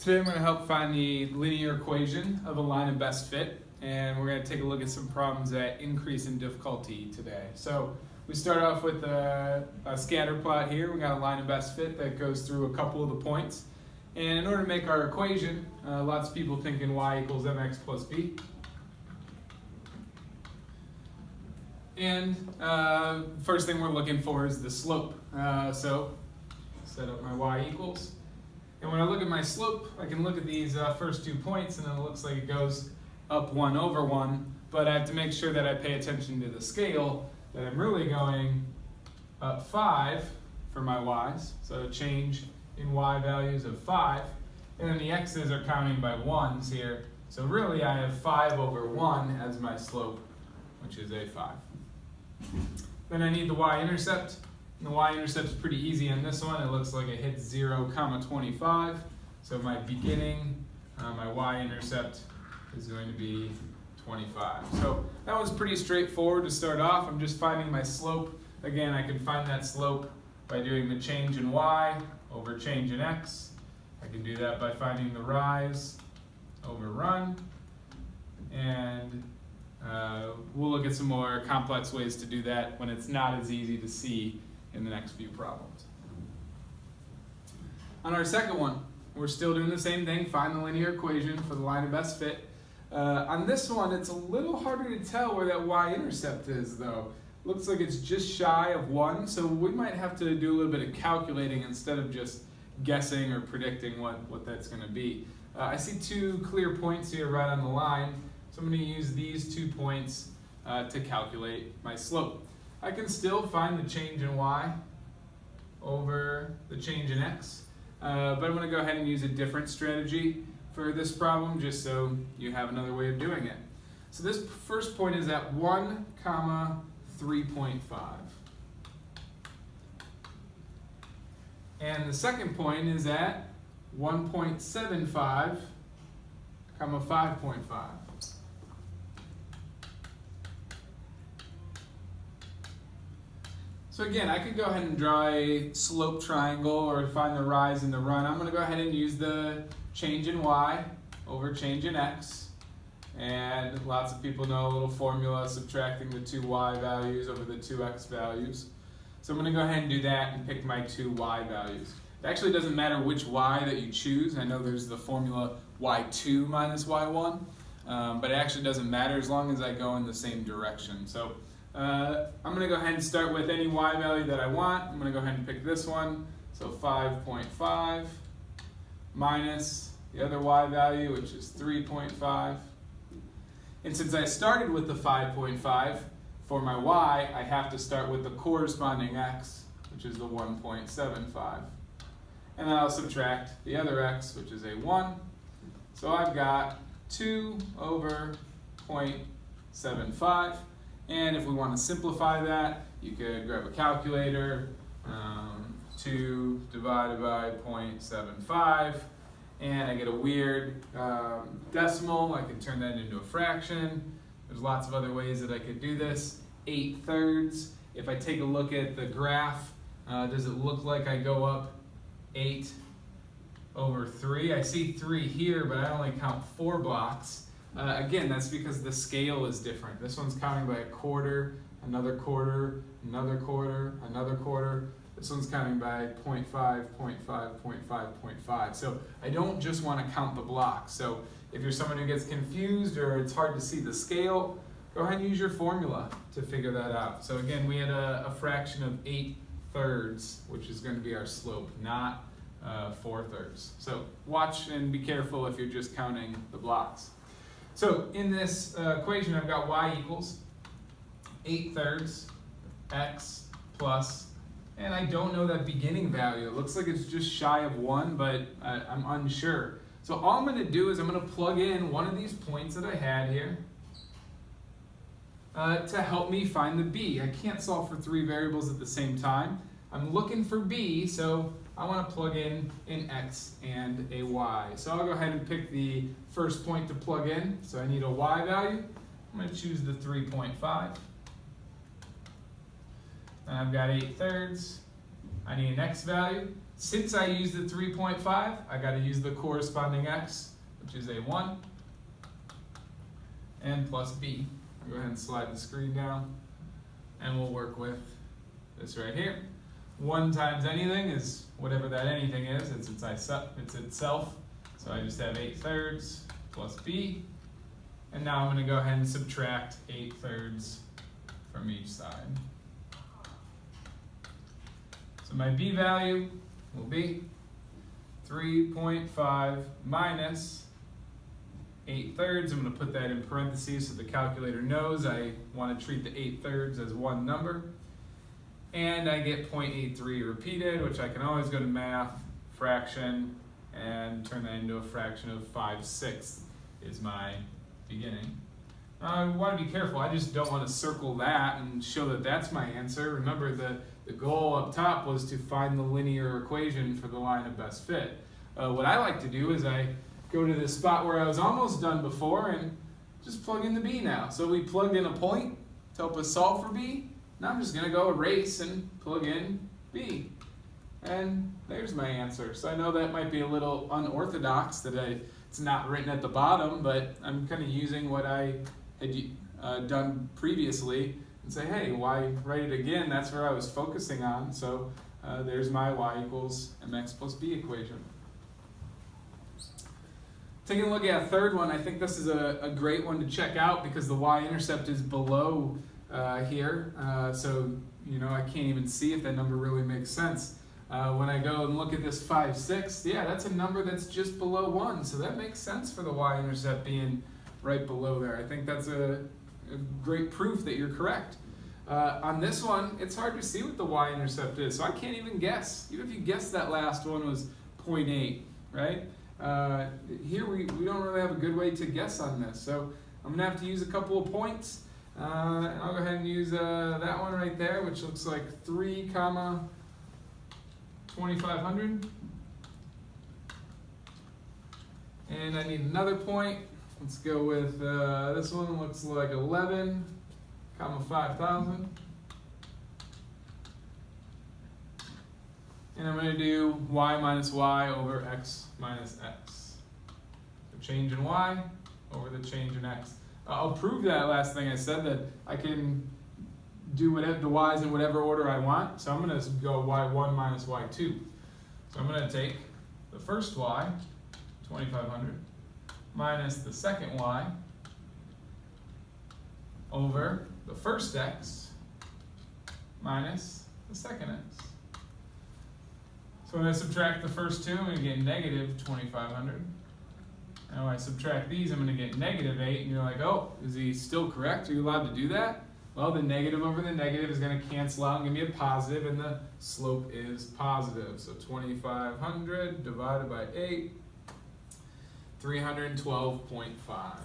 Today I'm going to help find the linear equation of a line of best fit, and we're going to take a look at some problems that increase in difficulty today. So we start off with a scatter plot here. We got a line of best fit that goes through a couple of the points. And in order to make our equation, lots of people thinking y equals mx plus b. And first thing we're looking for is the slope. So set up my y equals. And when I look at my slope, I can look at these first 2 points, and then it looks like it goes up 1 over 1. But I have to make sure that I pay attention to the scale, that I'm really going up 5 for my y's. So a change in y values of 5. And then the x's are counting by 1s here. So really I have 5 over 1 as my slope, which is a 5. Then I need the y-intercept. And the y-intercept is pretty easy on this one. It looks like it hits 0, 25. So my beginning, my y-intercept is going to be 25. So that was pretty straightforward to start off. I'm just finding my slope. Again, I can find that slope by doing the change in y over change in x. I can do that by finding the rise over run. And we'll look at some more complex ways to do that when it's not as easy to see in the next few problems. On our second one, we're still doing the same thing, find the linear equation for the line of best fit. On this one, it's a little harder to tell where that y-intercept is though. Looks like it's just shy of 1, so we might have to do a little bit of calculating instead of just guessing or predicting what that's going to be. I see 2 clear points here right on the line, so I'm going to use these 2 points to calculate my slope. I can still find the change in y over the change in x, but I'm going to go ahead and use a different strategy for this problem just so you have another way of doing it. So this first point is at 1, 3.5. And the second point is at 1.75, 5.5. So again, I could go ahead and draw a slope triangle or find the rise and the run. I'm going to go ahead and use the change in y over change in x. And lots of people know a little formula subtracting the 2 y values over the 2 x values. So I'm going to go ahead and do that and pick my 2 y values. It actually doesn't matter which y that you choose. I know there's the formula y2 minus y1, but it actually doesn't matter as long as I go in the same direction. So I'm going to go ahead and start with any y value that I want. I'm going to go ahead and pick this one. So 5.5 minus the other y value, which is 3.5. And since I started with the 5.5, for my y, I have to start with the corresponding x, which is the 1.75. And then I'll subtract the other x, which is a 1. So I've got 2 over 0.75. And if we want to simplify that, you could grab a calculator, 2 divided by 0.75, and I get a weird decimal. I can turn that into a fraction. There's lots of other ways that I could do this. 8/3. If I take a look at the graph, does it look like I go up 8 over 3? I see 3 here, but I only count 4 blocks. Again, that's because the scale is different. This one's counting by a quarter, another quarter, another quarter, another quarter. This one's counting by 0.5, 0.5, 0.5, 0.5. So I don't just want to count the blocks. So if you're someone who gets confused or it's hard to see the scale, go ahead and use your formula to figure that out. So again, we had a fraction of 8/3, which is going to be our slope, not 4/3. So watch and be careful if you're just counting the blocks. So in this equation, I've got y equals 8/3 x plus, and I don't know that beginning value. It looks like it's just shy of 1, but I'm unsure. So all I'm going to do is I'm going to plug in one of these points that I had here to help me find the b. I can't solve for 3 variables at the same time. I'm looking for b, so I want to plug in an x and a y. So I'll go ahead and pick the first point to plug in. So I need a y value. I'm going to choose the 3.5. And I've got 8/3 I need an x value. Since I used the 3.5, I got to use the corresponding x, which is a 1, and plus b. I'll go ahead and slide the screen down, and we'll work with this right here. 1 times anything is whatever that anything is. It's itself. So I just have 8/3 plus b. And now I'm going to go ahead and subtract 8/3 from each side. So my b value will be 3.5 minus 8/3. I'm going to put that in parentheses so the calculator knows I want to treat the 8/3 as one number. And I get 0.83 repeated, which I can always go to math, fraction, and turn that into a fraction of 5/6 is my beginning. I want to be careful. I just don't want to circle that and show that that's my answer. Remember, the goal up top was to find the linear equation for the line of best fit. What I like to do is I go to this spot where I was almost done before and just plug in the b now. So we plugged in a point to help us solve for b. Now I'm just going to go erase and plug in b. And there's my answer. So I know that might be a little unorthodox that it's not written at the bottom, but I'm kind of using what I had done previously and say, hey, why write it again? That's where I was focusing on. So there's my y equals mx plus b equation. Taking a look at a third one, I think this is a great one to check out because the y-intercept is below here. So, I can't even see if that number really makes sense. When I go and look at this 5/6, yeah, that's a number that's just below 1. So that makes sense for the y-intercept being right below there. I think that's a great proof that you're correct. On this one, it's hard to see what the y-intercept is, so I can't even guess. Even if you guessed that last one was 0.8, right? Here we don't really have a good way to guess on this, so I'm going to have to use a couple of points. I'll go ahead and use that one right there, which looks like 3, 2500. And I need another point. Let's go with this one, looks like 11, 5000. And I'm going to do y minus y over x minus x. So change in y over the change in x. I'll prove that last thing I said, that I can do whatever the y's in whatever order I want. So I'm going to go y1 minus y2. So I'm going to take the first y, 2500, minus the second y over the first x minus the second x. So when I subtract the first two, I'm going to get negative 2500. And when I subtract these, I'm going to get negative 8. And you're like, oh, is he still correct? Are you allowed to do that? Well, the negative over the negative is going to cancel out and give me a positive, and the slope is positive. So 2500 divided by 8, 312.5.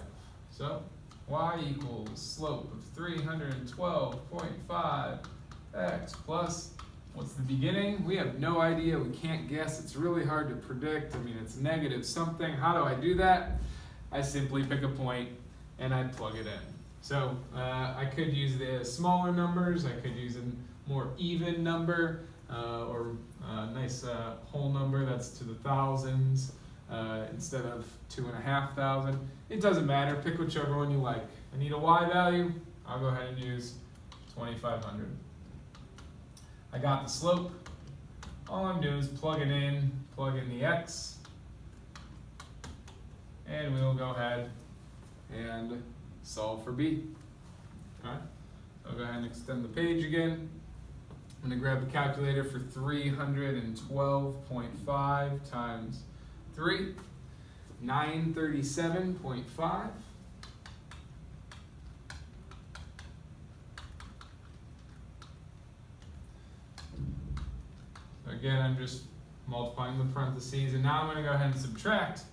So y equals slope of 312.5 x plus, what's the beginning? We have no idea. We can't guess. It's really hard to predict. I mean, it's negative something. How do I do that? I simply pick a point and I plug it in. So I could use the smaller numbers. I could use a more even number or a nice whole number that's to the thousands instead of 2,500. It doesn't matter. Pick whichever one you like. I need a y value. I'll go ahead and use 2,500. I got the slope. All I'm doing is plug in the x, and we'll go ahead and solve for b. All right, so I'll go ahead and extend the page again. I'm going to grab the calculator for 312.5 times 3, 937.5. Again, I'm just multiplying the parentheses, and now I'm going to go ahead and subtract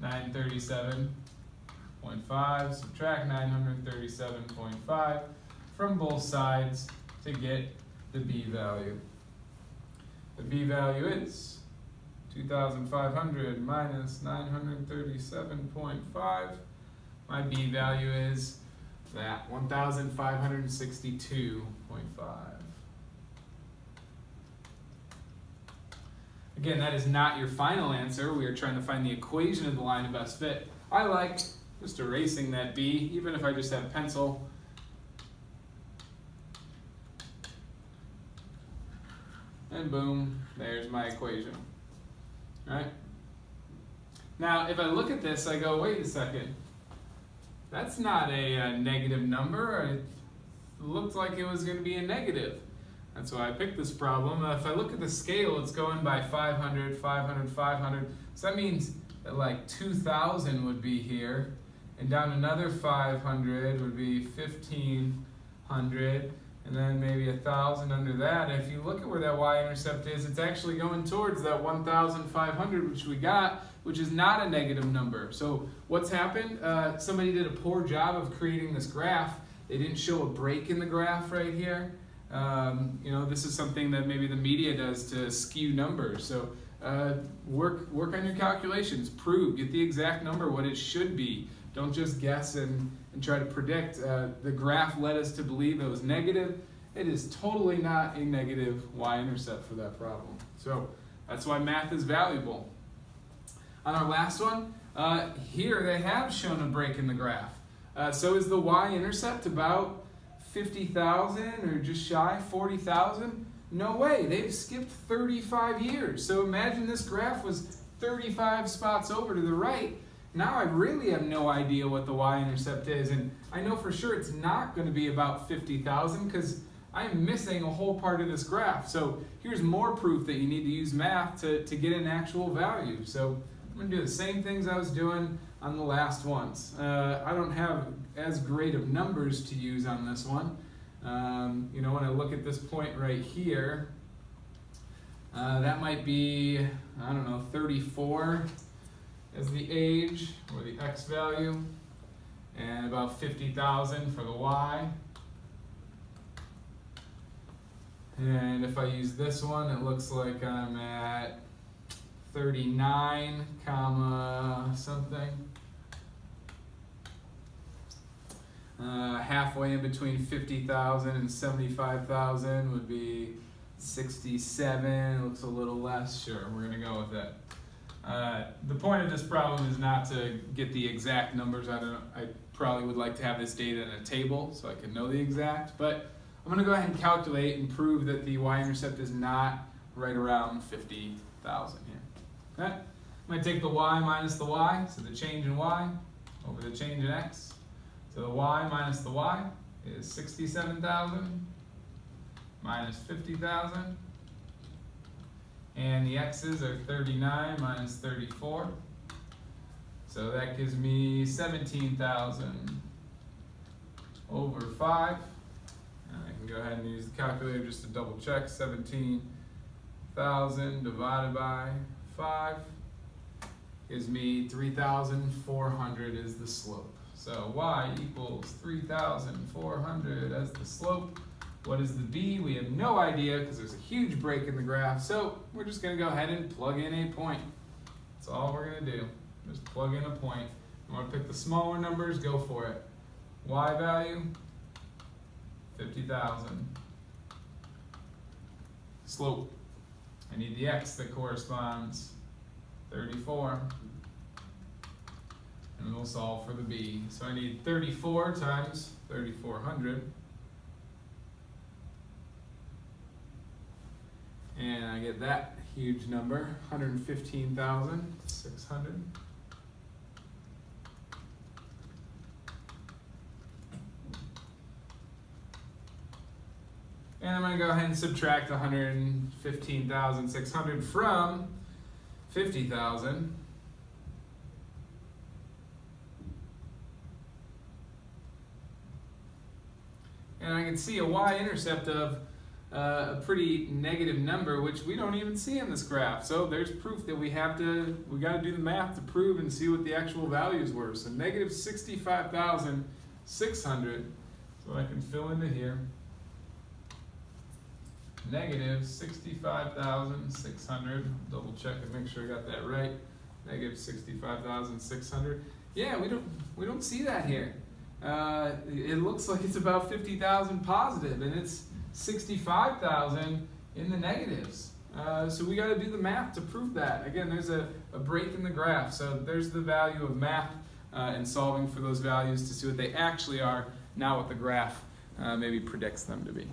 937.5, subtract 937.5 from both sides to get the b value. The b value is 2,500 minus 937.5. My b value is that 1,562.5. Again, that is not your final answer. We are trying to find the equation of the line of best fit. I like just erasing that b, even if I just have pencil. And boom, there's my equation. Right? Now, if I look at this, I go, wait a second. That's not a negative number. It looked like it was going to be a negative. That's why I picked this problem. If I look at the scale, it's going by 500, 500, 500. So that means that like 2,000 would be here. And down another 500 would be 1,500. And then maybe 1,000 under that. And if you look at where that y-intercept is, it's actually going towards that 1,500, which we got, which is not a negative number. So what's happened? Somebody did a poor job of creating this graph. They didn't show a break in the graph right here. You know, this is something that maybe the media does to skew numbers. So work on your calculations. Prove, get the exact number, what it should be. Don't just guess and try to predict. The graph led us to believe it was negative. It is totally not a negative y-intercept for that problem. So that's why math is valuable. On our last one, here they have shown a break in the graph. So is the y-intercept about 50,000 or just shy 40,000? No way, they've skipped 35 years. So imagine this graph was 35 spots over to the right. Now I really have no idea what the y-intercept is, and I know for sure it's not going to be about 50,000 because I'm missing a whole part of this graph. So here's more proof that you need to use math to get an actual value. So I'm going to do the same things I was doing on the last ones. I don't have as great of numbers to use on this one. You know, when I look at this point right here, that might be, I don't know, 34 as the age, or the x value, and about 50,000 for the y. And if I use this one, it looks like I'm at 39 comma something. Halfway in between 50,000 and 75,000 would be 67. Looks a little less. Sure, we're gonna go with that. The point of this problem is not to get the exact numbers. I probably would like to have this data in a table so I can know the exact, but I'm going to go ahead and calculate and prove that the y-intercept is not right around 50,000 here. Okay? I'm going to take the y minus the y, so the change in y over the change in x. So the y minus the y is 67,000 minus 50,000. And the x's are 39 minus 34. So that gives me 17,000 over 5. And I can go ahead and use the calculator just to double check. 17,000 divided by 5 gives me 3,400 is the slope. So y equals 3,400 as the slope. What is the b? We have no idea because there's a huge break in the graph. So we're just going to go ahead and plug in a point. That's all we're going to do. Just plug in a point. You want to pick the smaller numbers, go for it. Y value, 50,000. Slope. I need the x that corresponds, 34. And we'll solve for the b. So I need 34 times 3,400. And I get that huge number, 115,600. And I'm going to go ahead and subtract 115,600 from 50,000. And I can see a y-intercept of a pretty negative number, which we don't even see in this graph. So there's proof that we got to do the math to prove and see what the actual values were. So negative 65,600 is what I can fill into here. Negative 65,600. Double check and make sure I got that right. Negative 65,600. Yeah, we don't see that here. It looks like it's about 50,000 positive, and it's 65,000 in the negatives. So we got to do the math to prove that. Again, there's a break in the graph, so there's the value of math and solving for those values to see what they actually are, not what the graph maybe predicts them to be.